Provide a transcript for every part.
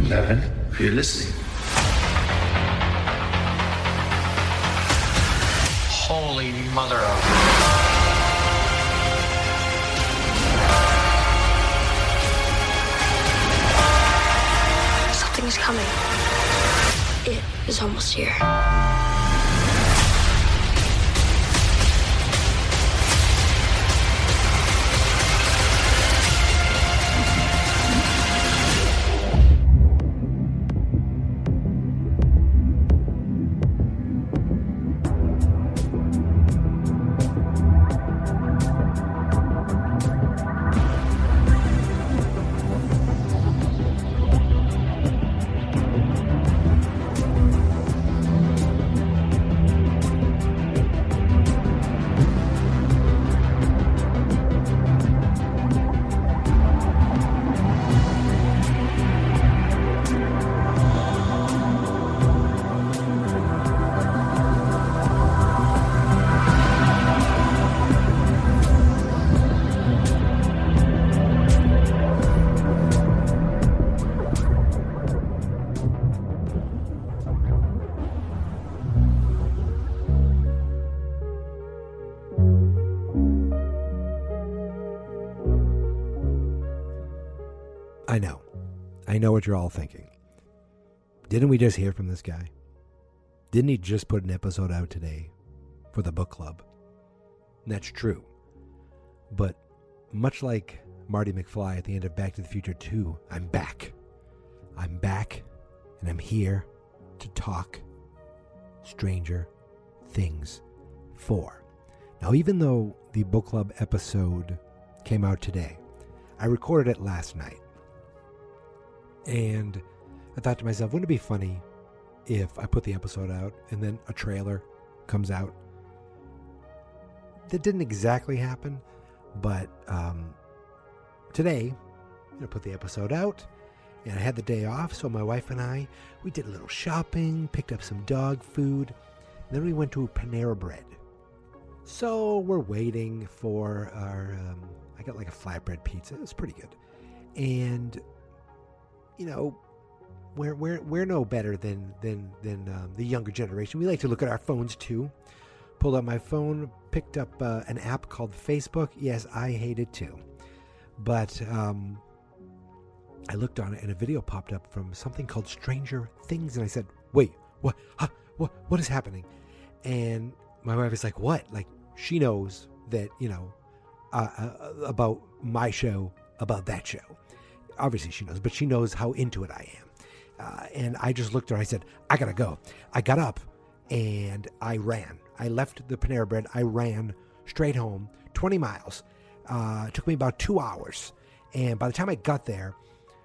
11, you're listening. Holy mother of... Something is coming. It is almost here. I know what you're all thinking. Didn't we just hear from this guy? Didn't he just put an episode out today for the book club? And that's true. But much like Marty McFly at the end of Back to the Future 2, I'm back. I'm back, and I'm here to talk Stranger Things 4. Now, even though the book club episode came out today, I recorded it last night. And I thought to myself, wouldn't it be funny if I put the episode out and then a trailer comes out? That didn't exactly happen, but today, I put the episode out, and I had the day off, so my wife and I, we did a little shopping, picked up some dog food, and then we went to Panera Bread. So we're waiting for our, I got like a flatbread pizza. It was pretty good. And you know, we're no better than the younger generation. We like to look at our phones too. Pulled out my phone, picked up an app called Facebook. Yes, I hate it too. But I looked on it and a video popped up from something called Stranger Things, and I said, "Wait, what? Huh, what is happening?" And my wife is like, "What?" Like she knows that about my show, about that show. Obviously she knows, but she knows how into it I am. And I just looked at her. I said, I gotta go. I got up and I ran. I left the Panera Bread. I ran straight home, 20 miles. It took me about 2 hours. And by the time I got there,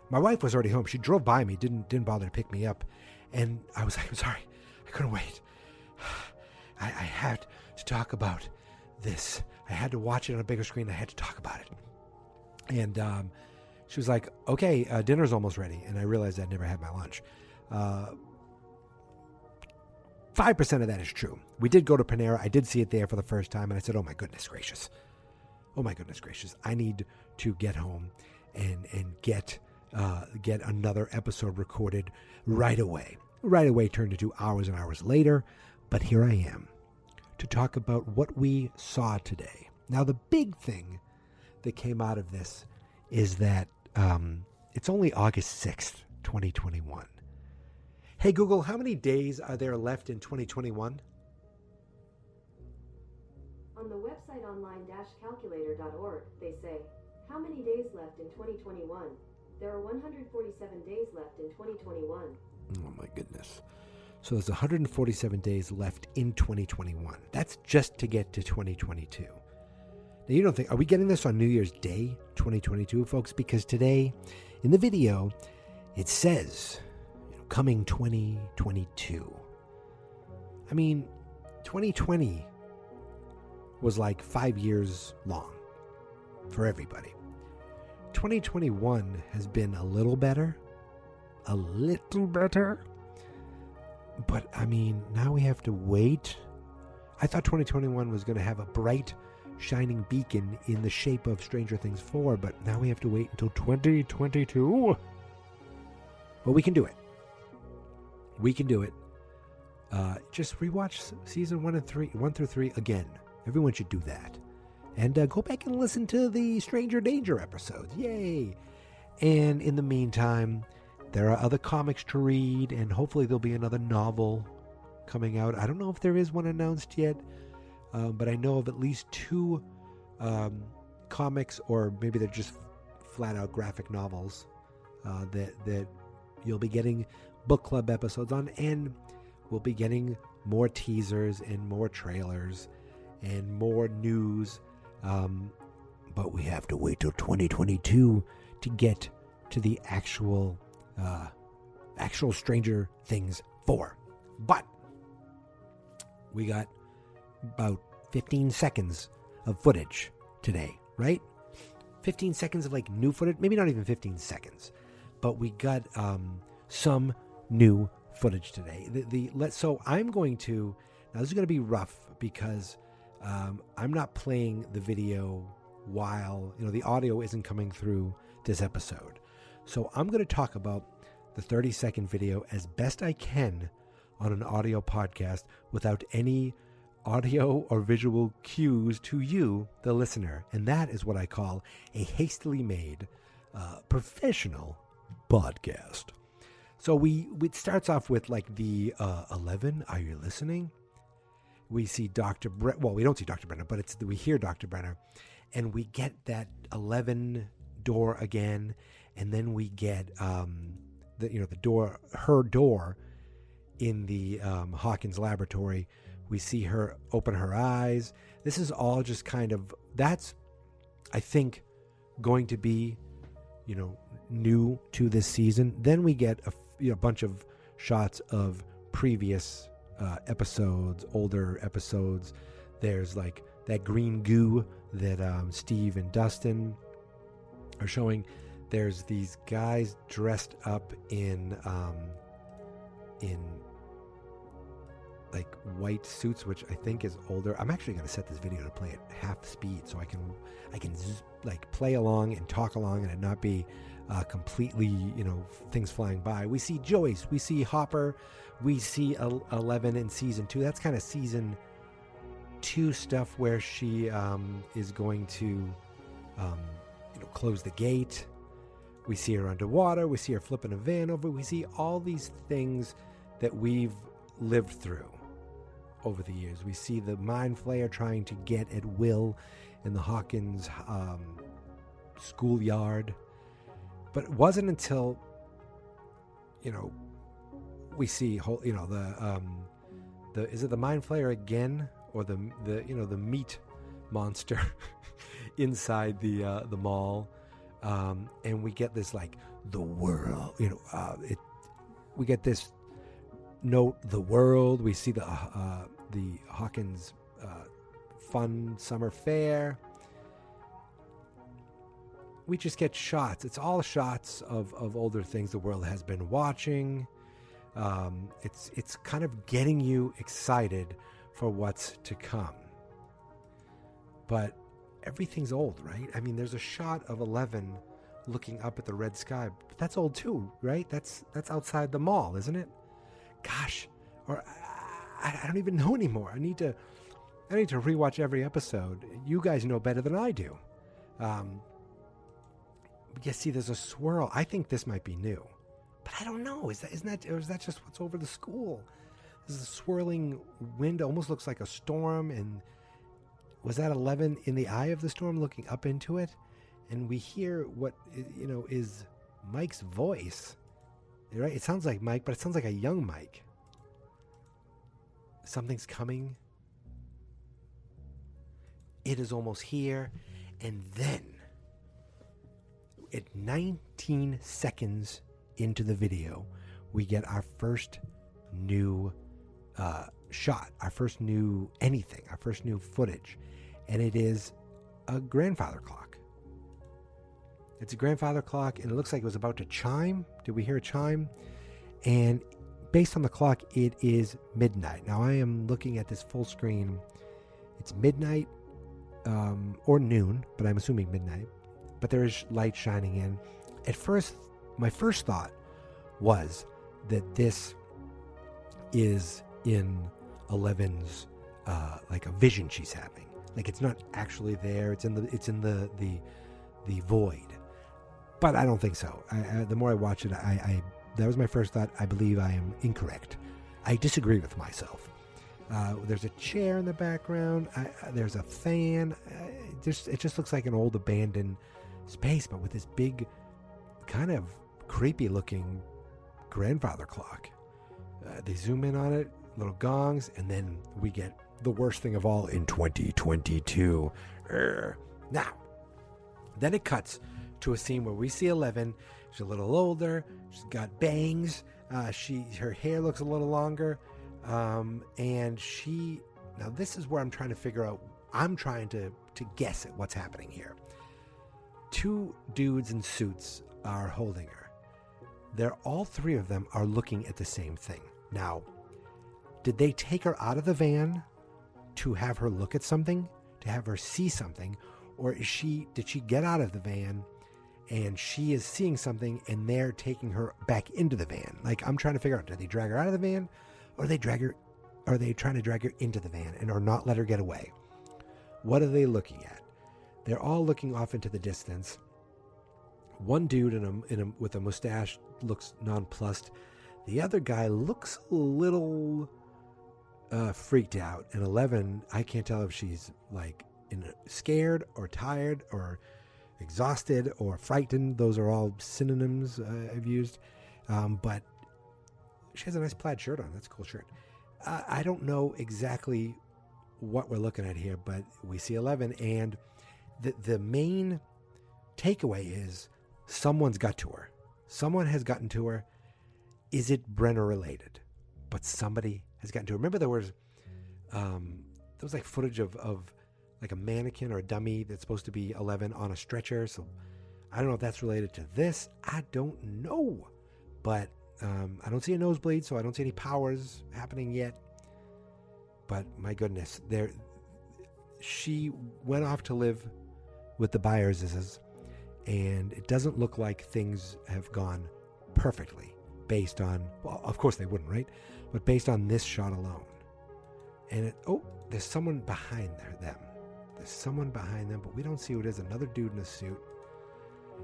my wife was already home. She drove by me, didn't bother to pick me up. And I was like, I'm sorry, I couldn't wait. I had to talk about this. I had to watch it on a bigger screen. I had to talk about it. And she was like, okay, dinner's almost ready. And I realized I'd never had my lunch. 5% of that is true. We did go to Panera. I did see it there for the first time. And I said, oh my goodness gracious. I need to get home and get another episode recorded right away. Right away turned into hours and hours later. But here I am to talk about what we saw today. Now, the big thing that came out of this is that it's only August 6th, 2021. Hey, Google, how many days are there left in 2021? On the website online-calculator.org, they say, how many days left in 2021? There are 147 days left in 2021. Oh, my goodness. So there's 147 days left in 2021. That's just to get to 2022. Now, you don't think, are we getting this on New Year's Day, 2022, folks? Because today, in the video, it says, coming 2022. I mean, 2020 was like 5 years long for everybody. 2021 has been a little better. But, I mean, now we have to wait. I thought 2021 was going to have a bright, shining beacon in the shape of Stranger Things 4, but now we have to wait until 2022. But we can do it. We can do it. Just rewatch season 1 through 3 again. Everyone should do that. And go back and listen to the Stranger Danger episodes. Yay! And in the meantime, there are other comics to read, and hopefully there'll be another novel coming out. I don't know if there is one announced yet, but I know of at least 2 comics, or maybe they're just flat-out graphic novels that you'll be getting book club episodes on, and we'll be getting more teasers and more trailers and more news. But we have to wait till 2022 to get to the actual Stranger Things 4. But we got about 15 seconds of footage today, right? 15 seconds of like new footage, maybe not even 15 seconds, but we got some new footage today. So I'm going to, now this is going to be rough because I'm not playing the video while, the audio isn't coming through this episode. So I'm going to talk about the 30-second video as best I can on an audio podcast without any audio or visual cues to you, the listener. And that is what I call a hastily made professional podcast. So it starts off with like the 11, are you listening? We see Dr. Brenner. Well, we don't see Dr. Brenner, but we hear Dr. Brenner. And we get that 11 door again. And then we get the door, her door in the Hawkins laboratory. We see her open her eyes. This is all just kind of, that's, I think, going to be, new to this season. Then we get a bunch of shots of previous episodes, older episodes. There's like that green goo that Steve and Dustin are showing. There's these guys dressed up in like white suits, which I think is older. I'm actually going to set this video to play at half speed so I can like play along and talk along and it not be completely, things flying by. We see Joyce, we see Hopper, we see 11 in season 2. That's kind of season 2 stuff where she is going to, close the gate. We see her underwater. We see her flipping a van over. We see all these things that we've lived through over the years. We see the Mind Flayer trying to get at Will in the Hawkins schoolyard. But it wasn't until, we see, is it the Mind Flayer again, or the meat monster inside the mall, and we get this like the world, we get this note, the world. We see the Hawkins fun summer fair. We just get shots. It's all shots of older things the world has been watching. It's kind of getting you excited for what's to come. But everything's old, right? I mean, there's a shot of 11 looking up at the red sky. But that's old too, right? That's outside the mall, isn't it? Gosh, or I don't even know anymore. I need to rewatch every episode. You guys know better than I do. You see, there's a swirl. I think this might be new, but I don't know. Is that just what's over the school? There's a swirling wind. It almost looks like a storm. And was that 11 in the eye of the storm, looking up into it? And we hear what is Mike's voice. Right? It sounds like Mike, but it sounds like a young Mike. Something's coming. It is almost here, and then, at 19 seconds into the video, we get our first new shot, our first new anything, our first new footage. And it is a grandfather clock. It's a grandfather clock, and it looks like it was about to chime. Did we hear a chime? And based on the clock, it is midnight. Now, I am looking at this full screen. It's midnight or noon, but I'm assuming midnight. But there is light shining in. At first, my first thought was that this is in 11's like a vision she's having. Like it's not actually there. It's in the void. But I don't think so. The more I watch it, that was my first thought. I believe I am incorrect. I disagree with myself. There's a chair in the background. There's a fan. It just looks like an old abandoned space, but with this big, kind of creepy looking grandfather clock. They zoom in on it, little gongs, and then we get the worst thing of all in 2022. Now, then it cuts to a scene where we see 11. She's a little older. She's got bangs. Her hair looks a little longer. And now this is where I'm trying to figure out, I'm trying to guess at what's happening here. Two dudes in suits are holding her. All three of them are looking at the same thing. Now, did they take her out of the van to have her look at something, to have her see something, or did she get out of the van and she is seeing something and they're taking her back into the van? Like, I'm trying to figure out, did they drag her out of the van, or are they trying to drag her into the van and or not let her get away? What are they looking at? They're all looking off into the distance. One dude with a mustache looks nonplussed. The other guy looks a little freaked out. And 11, I can't tell if she's like scared or tired or exhausted or frightened. Those are all synonyms I've used. But she has a nice plaid shirt on. That's a cool shirt. I don't know exactly what we're looking at here, but we see 11, and the main takeaway is someone's got to her. Someone has gotten to her. Is it Brenner related? But somebody has gotten to her. Remember there was like footage of like a mannequin or a dummy that's supposed to be 11 on a stretcher. So I don't know if that's related to this. I don't know. But I don't see a nosebleed, so I don't see any powers happening yet. But my goodness, she went off to live with the Byerses, and it doesn't look like things have gone perfectly based on, well, of course they wouldn't, right? But based on this shot alone. And there's someone behind them. There's someone behind them, but we don't see who it is. Another dude in a suit.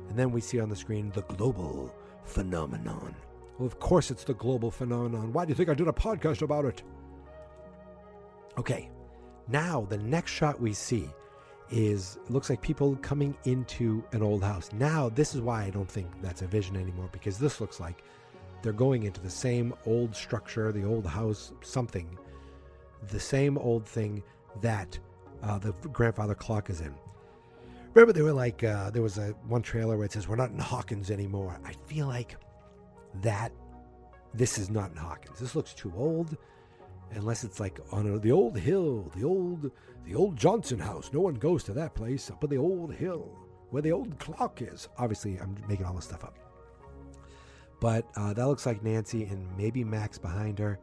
And then we see on the screen the global phenomenon. Well, of course it's the global phenomenon. Why do you think I did a podcast about it? Okay, now the next shot we see it looks like people coming into an old house. Now, this is why I don't think that's a vision anymore, because this looks like they're going into the same old structure, the old house, something, the same old thing that the grandfather clock is in. Remember, they were like, there was one trailer where it says, "We're not in Hawkins anymore." I feel like that this is not in Hawkins. This looks too old, unless it's like on the old hill, the old Johnson house. No one goes to that place, up on the old hill where the old clock is. Obviously, I'm making all this stuff up. But that looks like Nancy and maybe Max behind her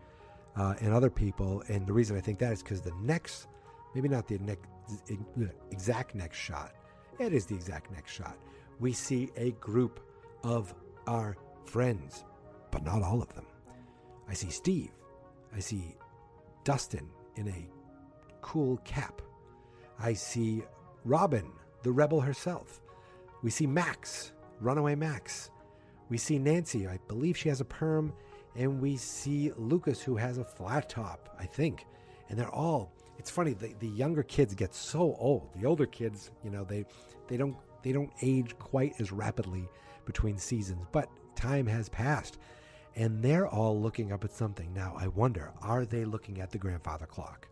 and other people. And the reason I think that is because the next, maybe not the exact next shot, it is the exact next shot. We see a group of our friends, but not all of them. I see Steve. I see Dustin in a cool cap. I see Robin, the rebel herself. We see Max, runaway Max. We see Nancy, I believe she has a perm. And we see Lucas, who has a flat top, I think. And they're all, it's funny, the younger kids get so old. The older kids, they don't age quite as rapidly between seasons, but time has passed. And they're all looking up at something. Now, I wonder, are they looking at the grandfather clock?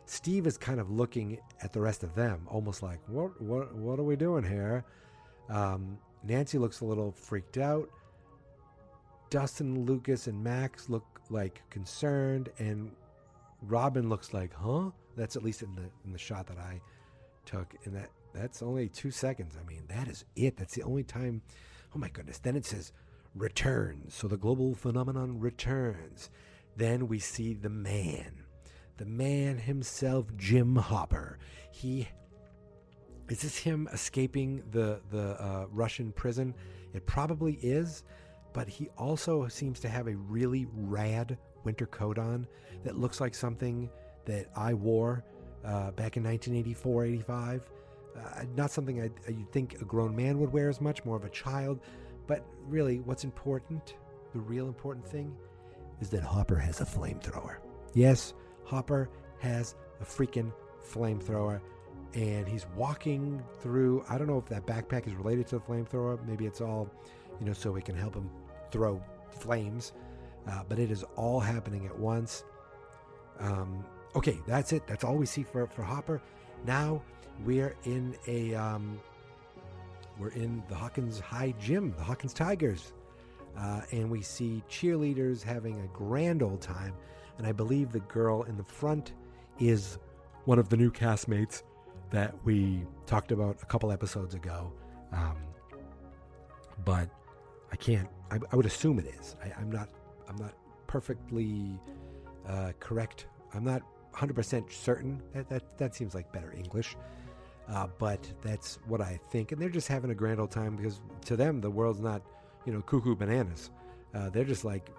Steve is kind of looking at the rest of them, almost like, what are we doing here? Nancy looks a little freaked out. Dustin, Lucas, and Max look like concerned, and Robin looks like, huh? That's at least in the shot that I took, and that's only 2 seconds. I mean, that is it. That's the only time. Oh my goodness. Then it says returns. So the global phenomenon returns. Then we see the man himself, Jim Hopper. Is this him escaping the Russian prison? It probably is, but he also seems to have a really rad winter coat on that looks like something that I wore back in 1984, 85. Not something you'd think a grown man would wear as much, more of a child. But really, what's important, the real important thing, is that Hopper has a flamethrower. Yes, Hopper has a freaking flamethrower, and he's walking through, I don't know if that backpack is related to the flamethrower. Maybe it's all, so we can help him throw flames. But it is all happening at once. Okay, that's it. That's all we see for Hopper. Now we're in the Hawkins High Gym, the Hawkins Tigers. And we see cheerleaders having a grand old time. And I believe the girl in the front is one of the new castmates that we talked about a couple episodes ago. But I would assume it is. I'm not perfectly correct. I'm not 100% certain. That seems like better English. But that's what I think. And they're just having a grand old time because to them, the world's not, cuckoo bananas. They're just like,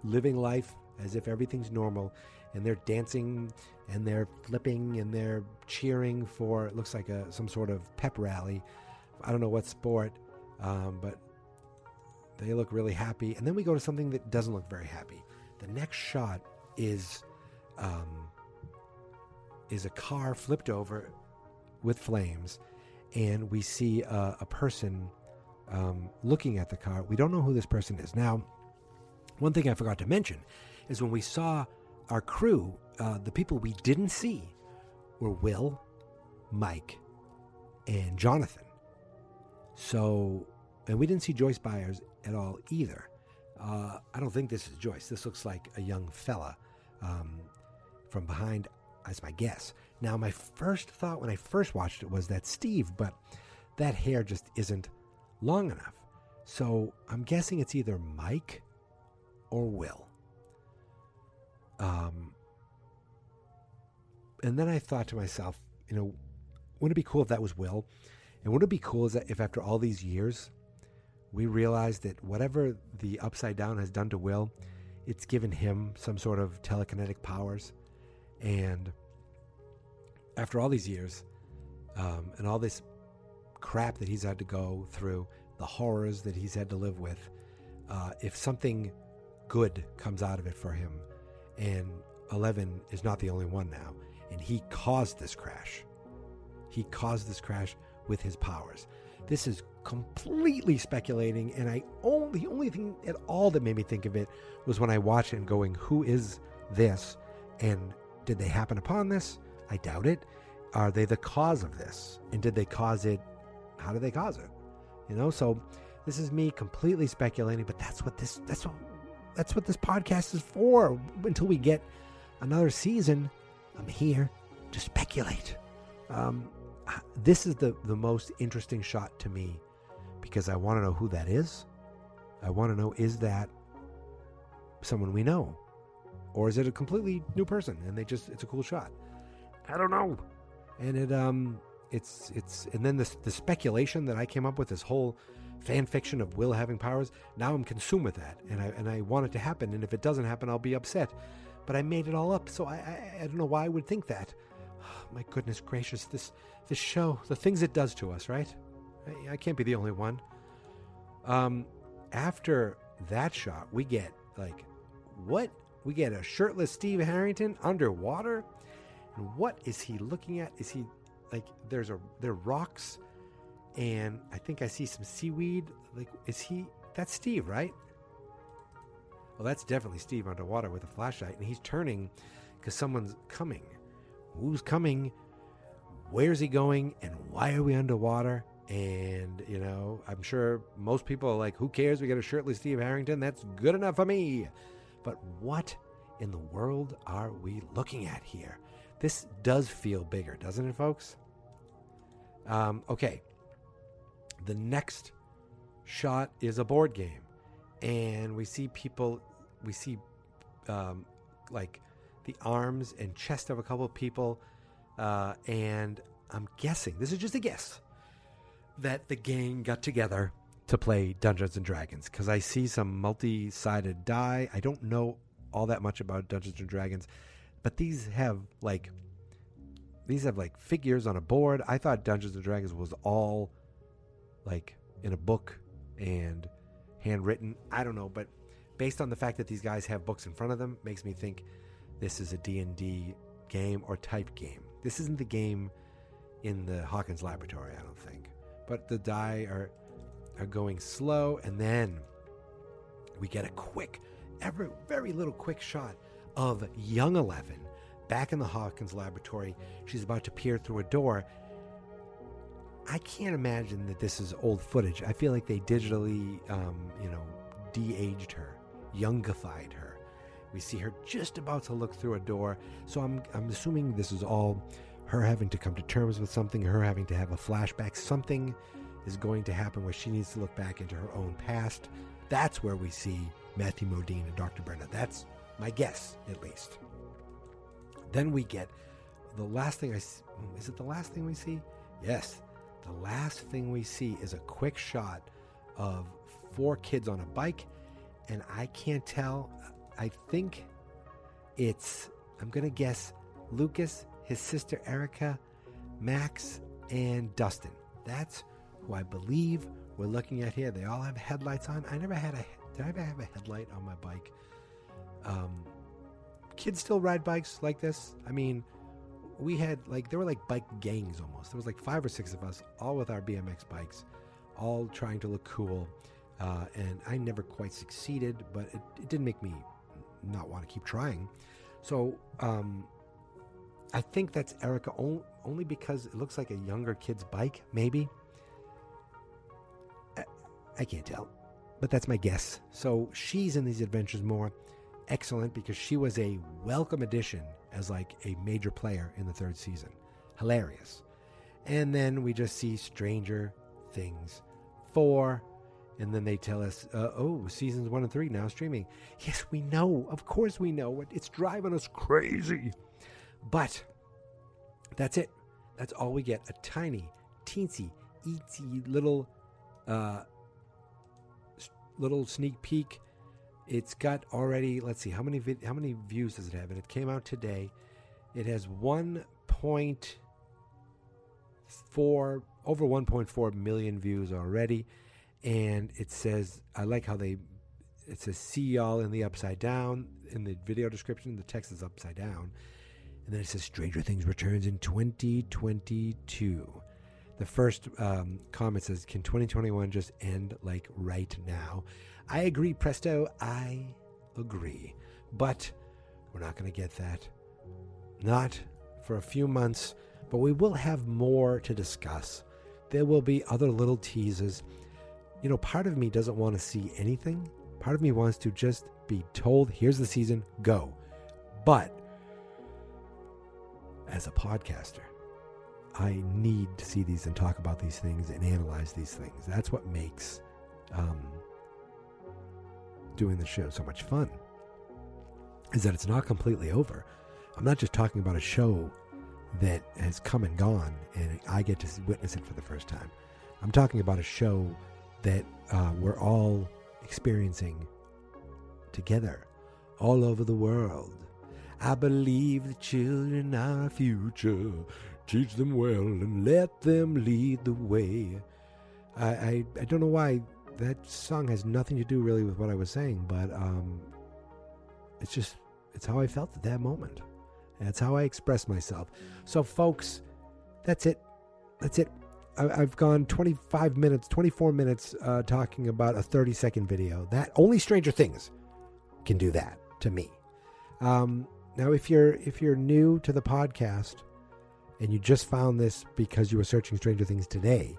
living life as if everything's normal. And they're dancing and they're flipping and they're cheering for, it looks like some sort of pep rally. I don't know what sport, but they look really happy. And then we go to something that doesn't look very happy. The next shot is a car flipped over with flames, and we see a person looking at the car. We don't know who this person is. Now, one thing I forgot to mention is when we saw our crew, the people we didn't see were Will, Mike, and Jonathan. So, and we didn't see Joyce Byers at all either. I don't think this is Joyce. This looks like a young fella from behind, as my guess. Now, my first thought when I first watched it was that's Steve, but that hair just isn't long enough. So I'm guessing it's either Mike or Will. And then I thought to myself, wouldn't it be cool if that was Will? And wouldn't it be cool if after all these years, we realized that whatever the Upside Down has done to Will, it's given him some sort of telekinetic powers. And after all these years, and all this crap that he's had to go through, the horrors that he's had to live with, if something good comes out of it for him, and 11 is not the only one now, and he caused this crash. He caused this crash with his powers. This is completely speculating, and the only thing at all that made me think of it was when I watched it and going, who is this? And did they happen upon this? I doubt it. Are they the cause of this? And did they cause it? How did they cause it? So this is me completely speculating, but that's what this podcast is for. Until we get another season, I'm here to speculate. This is the most interesting shot to me because I want to know who that is. I want to know, is that someone we know? Or is it a completely new person and it's a cool shot? I don't know. And and then the speculation that I came up with, this whole fan fiction of Will having powers, now I'm consumed with that. And I want it to happen. And if it doesn't happen, I'll be upset. But I made it all up. So I don't know why I would think that. Oh, my goodness gracious, this show, the things it does to us, right? I can't be the only one. After that shot, we get what? We get a shirtless Steve Harrington underwater. And what is he looking at? Is he there are rocks, and I think I see some seaweed. That's Steve, right? Well, that's definitely Steve underwater with a flashlight, and he's turning because someone's coming. Who's coming? Where's he going? And why are we underwater? And, I'm sure most people are like, who cares? We got a shirtless Steve Harrington. That's good enough for me. But what in the world are we looking at here? This does feel bigger, doesn't it, folks? Okay. The next shot is a board game. And we see people, the arms and chest of a couple of people. And I'm guessing, this is just a guess, that the gang got together to play Dungeons and Dragons, because I see some multi-sided die. I don't know all that much about Dungeons and Dragons, but these have like figures on a board. I thought Dungeons and Dragons was all like in a book and handwritten. I don't know, but based on the fact that these guys have books in front of them, makes me think this is a D&D game or type game. This isn't the game in the Hawkins laboratory, I don't think. But the die are going slow, and then we get a quick, very little quick shot of young Eleven back in the Hawkins laboratory. She's about to peer through a door. I can't imagine that this is old footage. I feel like they digitally, de-aged her, youngified her. We see her just about to look through a door. So I'm assuming this is all her having to come to terms with something, her having to have a flashback. Something is going to happen where she needs to look back into her own past. That's where we see Matthew Modine and Dr. Brenda. That's my guess, at least. Then we get the last thing is it the last thing we see? Yes. The last thing we see is a quick shot of 4 kids on a bike, and I can't tell. I think I'm going to guess Lucas, his sister Erica, Max, and Dustin. That's who I believe we're looking at here. They all have headlights on. Did I ever have a headlight on my bike? Kids still ride bikes like this? I mean, we had there were like bike gangs almost. There was like 5 or 6 of us, all with our BMX bikes, all trying to look cool. And I never quite succeeded, but it didn't make me not want to keep trying. So I think that's Erica only because it looks like a younger kid's bike, maybe. I can't tell, but that's my guess. So she's in these adventures more. Excellent, because she was a welcome addition as like a major player in the 3rd season. Hilarious. And then we just see Stranger Things 4. And then they tell us, seasons 1 and 3 now streaming. Yes, we know. Of course we know. It's driving us crazy. But that's it. That's all we get. A tiny, teensy, eensy little sneak peek. It's got already, let's see, how many views does it have? And it came out today. It has over 1.4 million views already. And it says, I like how it says, see y'all in the upside down. In the video description, the text is upside down. And then it says, Stranger Things returns in 2022. The first comment says, can 2021 just end like right now? I agree, presto, I agree. But we're not going to get that. Not for a few months, but we will have more to discuss. There will be other little teases. You know, part of me doesn't want to see anything. Part of me wants to just be told, here's the season, go. But as a podcaster, I need to see these and talk about these things and analyze these things. That's what makes doing the show so much fun, is that it's not completely over. I'm not just talking about a show that has come and gone and I get to witness it for the first time. I'm talking about a show that we're all experiencing together all over the world. I believe the children are our future. Teach them well and let them lead the way. I don't know why that song has nothing to do really with what I was saying, but it's how I felt at that moment. That's how I expressed myself. So folks, that's it. I've gone 24 minutes talking about a 30-second video. That only Stranger Things can do that to me. Now, if you're new to the podcast and you just found this because you were searching Stranger Things today,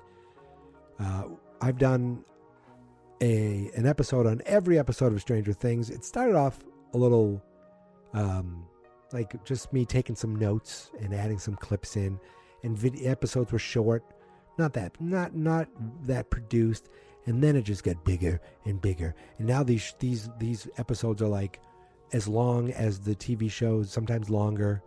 I've done an episode on every episode of Stranger Things. It started off a little like just me taking some notes and adding some clips in, and episodes were short. Not that produced, and then it just got bigger and bigger. And now these episodes are like as long as the TV shows, sometimes longer.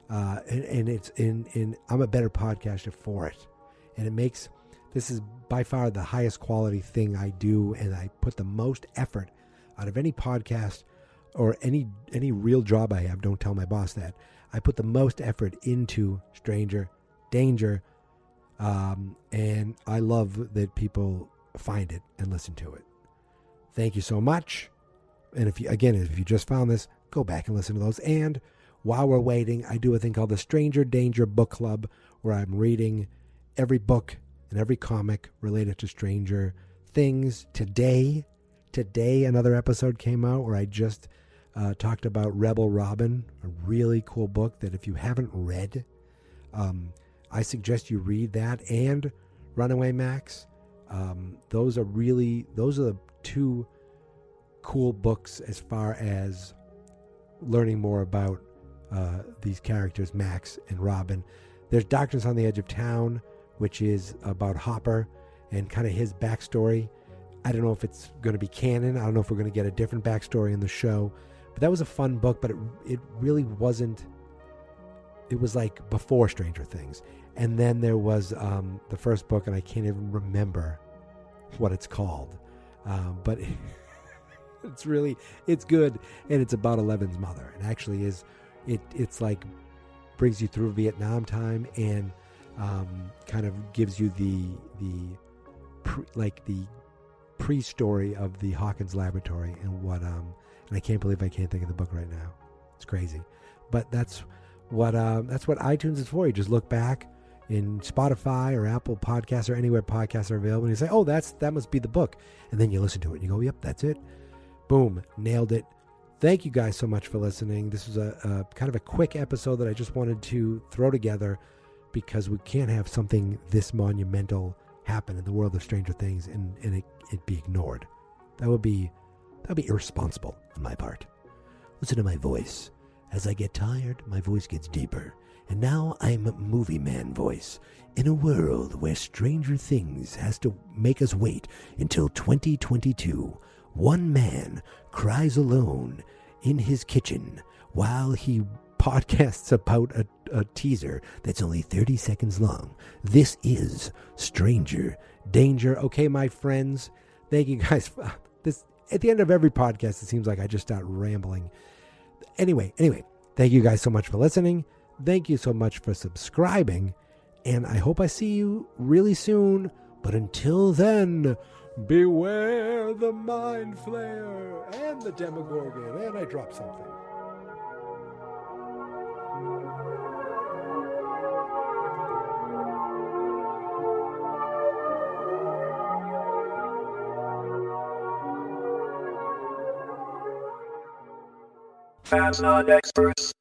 And it's in I'm a better podcaster for it, and it makes This is by far the highest quality thing I do, and I put the most effort out of any podcast or any real job I have. Don't tell my boss that. I put the most effort into Stranger Danger, and I love that people find it and listen to it. Thank you so much. And if you just found this, go back and listen to those. And while we're waiting, I do a thing called the Stranger Danger Book Club, where I'm reading every book and every comic related to Stranger Things. Today, another episode came out where I just talked about Rebel Robin, a really cool book that if you haven't read, I suggest you read that, and Runaway Max. Those are the two cool books as far as learning more about these characters, Max and Robin. There's Darkness on the Edge of Town, which is about Hopper and kind of his backstory. I don't know if it's going to be canon. I don't know if we're going to get a different backstory in the show. But that was a fun book, but it really wasn't. It was like before Stranger Things. And then there was the first book, and I can't even remember what it's called. But it's good, and it's about Eleven's mother. It actually is. It's like brings you through Vietnam time and kind of gives you the pre-story of the Hawkins Laboratory and what and I can't believe I can't think of the book right now. It's crazy, but that's what iTunes is for. You just look back in Spotify or Apple Podcasts or anywhere podcasts are available, and you say, "Oh, that must be the book," and then you listen to it and you go, "Yep, that's it." Boom, nailed it. Thank you guys so much for listening. This was a kind of a quick episode that I just wanted to throw together because we can't have something this monumental happen in the world of Stranger Things and it be ignored. That would be irresponsible on my part. Listen to my voice. As I get tired, my voice gets deeper. And now I'm Movie Man voice. In a world where Stranger Things has to make us wait until 2022, one man cries alone in his kitchen while he podcasts about a teaser that's only 30 seconds long. This is Stranger Danger. Okay, my friends, thank you guys. This at the end of every podcast, it seems like I just start rambling. Anyway, thank you guys so much for listening. Thank you so much for subscribing, and I hope I see you really soon. But until then, beware the Mind Flayer and the Demogorgon. And I dropped something. Fans not experts.